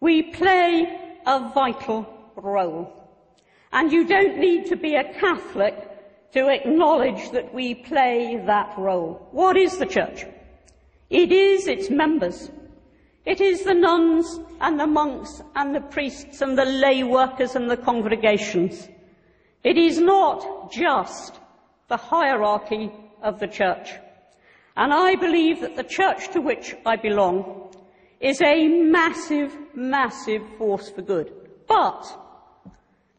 We play a vital role. And you don't need to be a Catholic to acknowledge that we play that role. What is the Church? It is its members. It is the nuns and the monks and the priests and the lay workers and the congregations. It is not just the hierarchy of the Church. And I believe that the Church to which I belong is a massive, massive force for good. But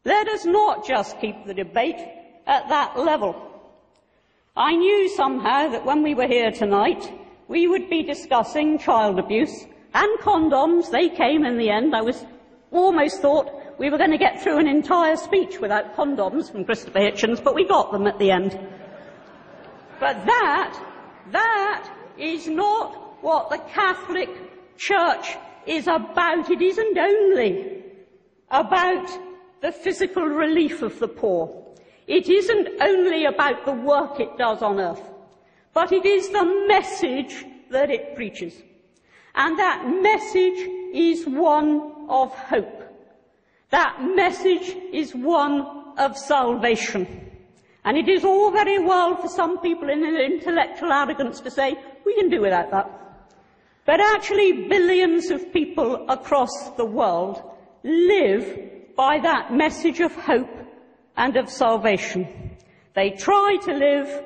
let us not just keep the debate at that level. I knew somehow that when we were here tonight, we would be discussing child abuse and condoms. They came in the end. I almost thought we were going to get through an entire speech without condoms from Christopher Hitchens, but we got them at the end. But that is not what the Catholic Church is about. It isn't only about the physical relief of the poor. It isn't only about the work it does on earth, but it is the message that it preaches. And that message is one of hope. That message is one of salvation. And it is all very well for some people in an intellectual arrogance to say, we can do without that. But actually, billions of people across the world live by that message of hope and of salvation. They try to live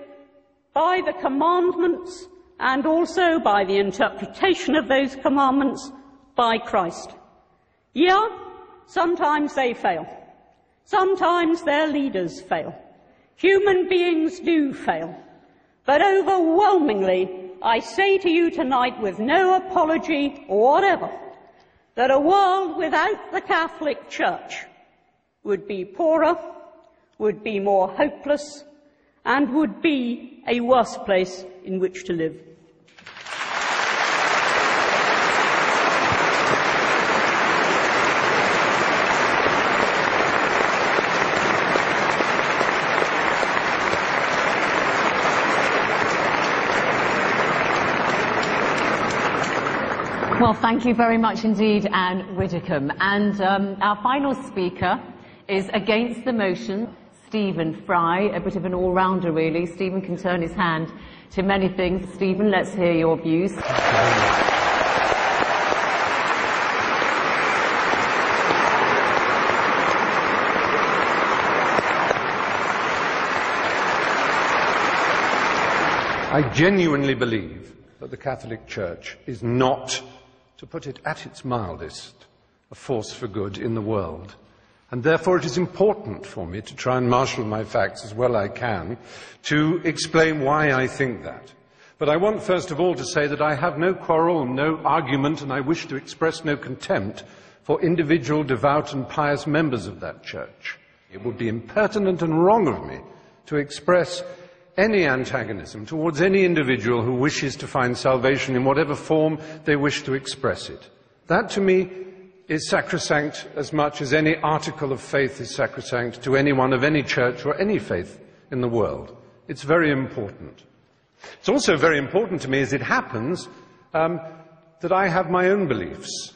by the commandments and also by the interpretation of those commandments by Christ. Yeah, sometimes they fail. Sometimes their leaders fail. Human beings do fail. But overwhelmingly, I say to you tonight with no apology or whatever, that a world without the Catholic Church would be poorer, would be more hopeless, and would be a worse place in which to live. Well, thank you very much indeed, Anne Widdicombe. And our final speaker is against the motion, Stephen Fry, a bit of an all-rounder really. Stephen can turn his hand to many things. Stephen, let's hear your views. I genuinely believe that the Catholic Church is not, to put it at its mildest, a force for good in the world. And therefore it is important for me to try and marshal my facts as well I can to explain why I think that. But I want first of all to say that I have no quarrel, no argument, and I wish to express no contempt for individual devout and pious members of that church. It would be impertinent and wrong of me to express any antagonism towards any individual who wishes to find salvation in whatever form they wish to express it. That, to me, is sacrosanct as much as any article of faith is sacrosanct to anyone of any church or any faith in the world. It's very important. It's also very important to me, as it happens, that I have my own beliefs.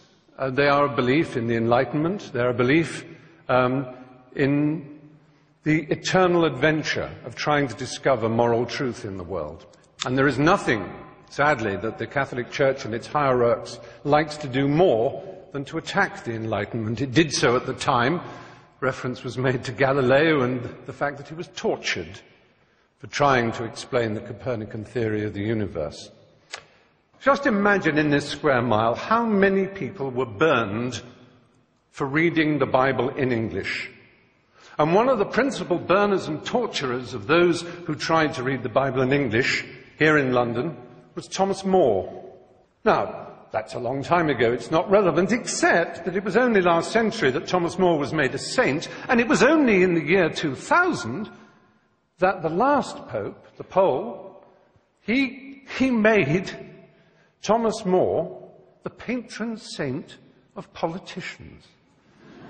They are a belief in the Enlightenment. They are a belief in the eternal adventure of trying to discover moral truth in the world. And there is nothing, sadly, that the Catholic Church and its hierarchs likes to do more than to attack the Enlightenment. It did so at the time. Reference was made to Galileo and the fact that he was tortured for trying to explain the Copernican theory of the universe. Just imagine in this square mile how many people were burned for reading the Bible in English. And one of the principal burners and torturers of those who tried to read the Bible in English here in London was Thomas More. Now, that's a long time ago. It's not relevant, except that it was only last century that Thomas More was made a saint, and it was only in the year 2000 that the last pope, the Pole, he made Thomas More the patron saint of politicians.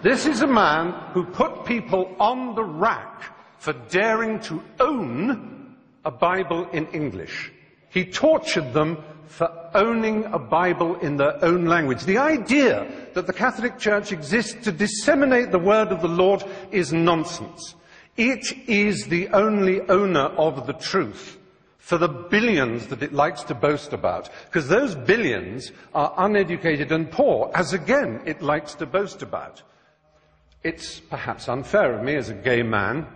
This is a man who put people on the rack for daring to own a Bible in English. He tortured them for owning a Bible in their own language. The idea that the Catholic Church exists to disseminate the word of the Lord is nonsense. It is the only owner of the truth for the billions that it likes to boast about, because those billions are uneducated and poor, as again it likes to boast about. It's perhaps unfair of me as a gay man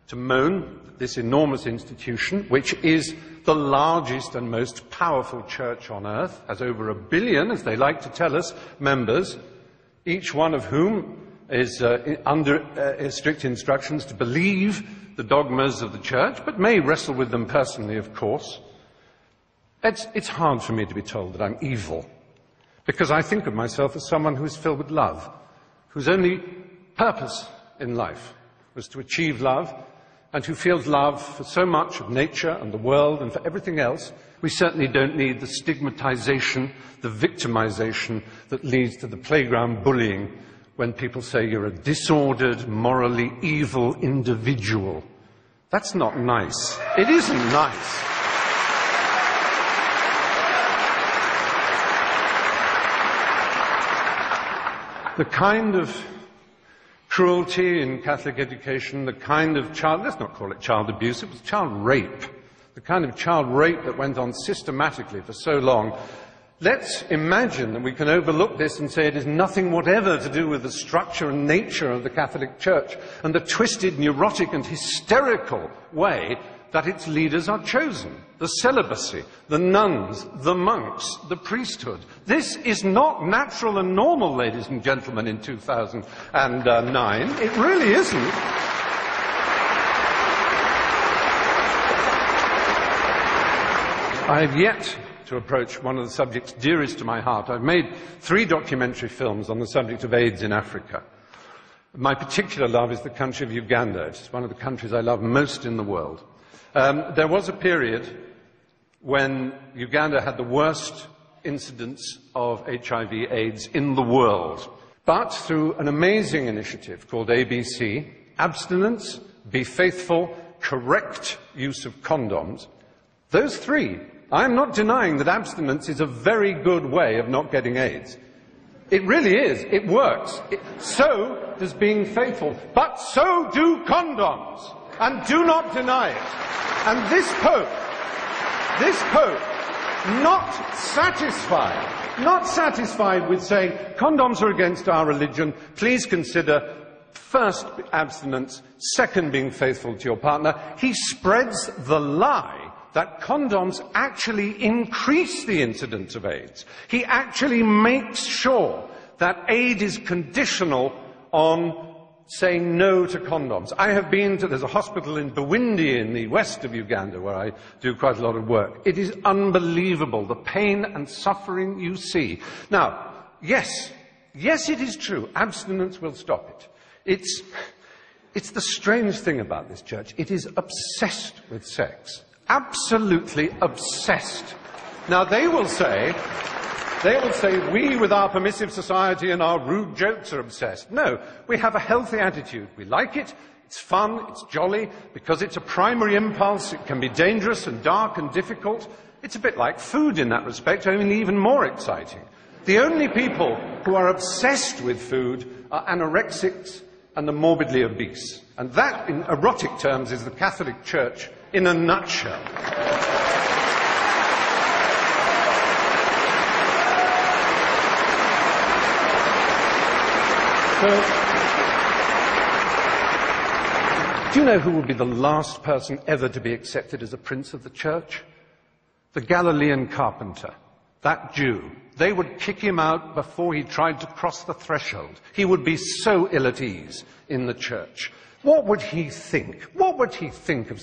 to moan that this enormous institution, which is the largest and most powerful church on earth, has over 1 billion, as they like to tell us, members, each one of whom is under strict instructions to believe the dogmas of the church, but may wrestle with them personally, of course. It's hard for me to be told that I'm evil, because I think of myself as someone who is filled with love, whose only purpose in life was to achieve love, and who feels love for so much of nature and the world and for everything else. We certainly don't need the stigmatization, the victimization that leads to the playground bullying when people say you're a disordered, morally evil individual. That's not nice. It isn't nice. The kind of cruelty in Catholic education, the kind of let's not call it child abuse, it was child rape. The kind of child rape that went on systematically for so long. Let's imagine that we can overlook this and say it is nothing whatever to do with the structure and nature of the Catholic Church and the twisted, neurotic and hysterical way that its leaders are chosen. The celibacy, the nuns, the monks, the priesthood. This is not natural and normal, ladies and gentlemen, in 2009. It really isn't. I have yet to approach one of the subjects dearest to my heart. I've made 3 documentary films on the subject of AIDS in Africa. My particular love is the country of Uganda. It's one of the countries I love most in the world. There was a period when Uganda had the worst incidence of HIV/AIDS in the world. But through an amazing initiative called ABC, abstinence, be faithful, correct use of condoms, those 3, I'm not denying that abstinence is a very good way of not getting AIDS. It really is. It works. So does being faithful. But so do condoms. And do not deny it. And this Pope, not satisfied with saying condoms are against our religion, please consider first abstinence, second being faithful to your partner. He spreads the lie that condoms actually increase the incidence of AIDS. He actually makes sure that aid is conditional on saying no to condoms. I have been to, there's a hospital in Bwindi in the west of Uganda where I do quite a lot of work. It is unbelievable, the pain and suffering you see. Now, yes, it is true, abstinence will stop it. It's the strange thing about this church. It is obsessed with sex. Absolutely obsessed. Now, they will say, we with our permissive society and our rude jokes are obsessed. No, we have a healthy attitude. We like it, it's fun, it's jolly, because it's a primary impulse. It can be dangerous and dark and difficult. It's a bit like food in that respect, only even more exciting. The only people who are obsessed with food are anorexics and the morbidly obese. And that, in erotic terms, is the Catholic Church in a nutshell. So, do you know who will be the last person ever to be accepted as a prince of the church? The Galilean carpenter, that Jew. They would kick him out before he tried to cross the threshold. He would be so ill at ease in the church. What would he think? What would he think of